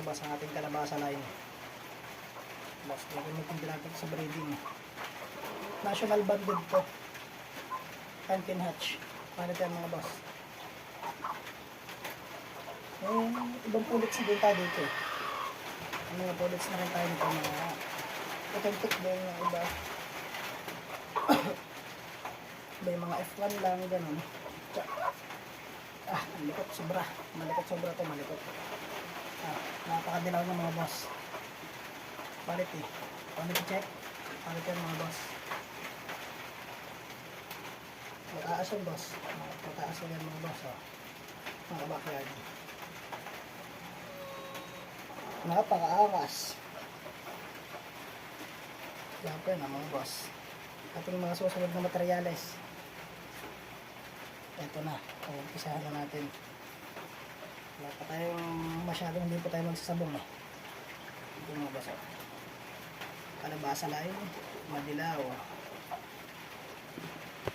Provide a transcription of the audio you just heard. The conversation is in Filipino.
boss ang ating kalabasa line. Boss, gagamitin din natin sa breeding. National banded to. Pumpkin hatch. Paano tayo mga boss? Ibang pullets din tayo dito eh. Mga pullets na rin tayo nito mga authentic din yung iba. Iba yung mga F1 lang, ganun. Malikot sobra. Malikot sobra to, malikot. Napakadilaw ng mga boss. Quality. Quality check. Quality yan mga boss. Mataas yung boss. Mataas yan mga boss. Mga backyard. Napakaangas. Yan po yun mga boss. Ating mga susunod na materyales. Ito na. Umpisahan na natin. Wala pa tayong masyadong, hindi pa tayo magsasabong eh. Ito mga boss. Kalabasa line. Madilaw.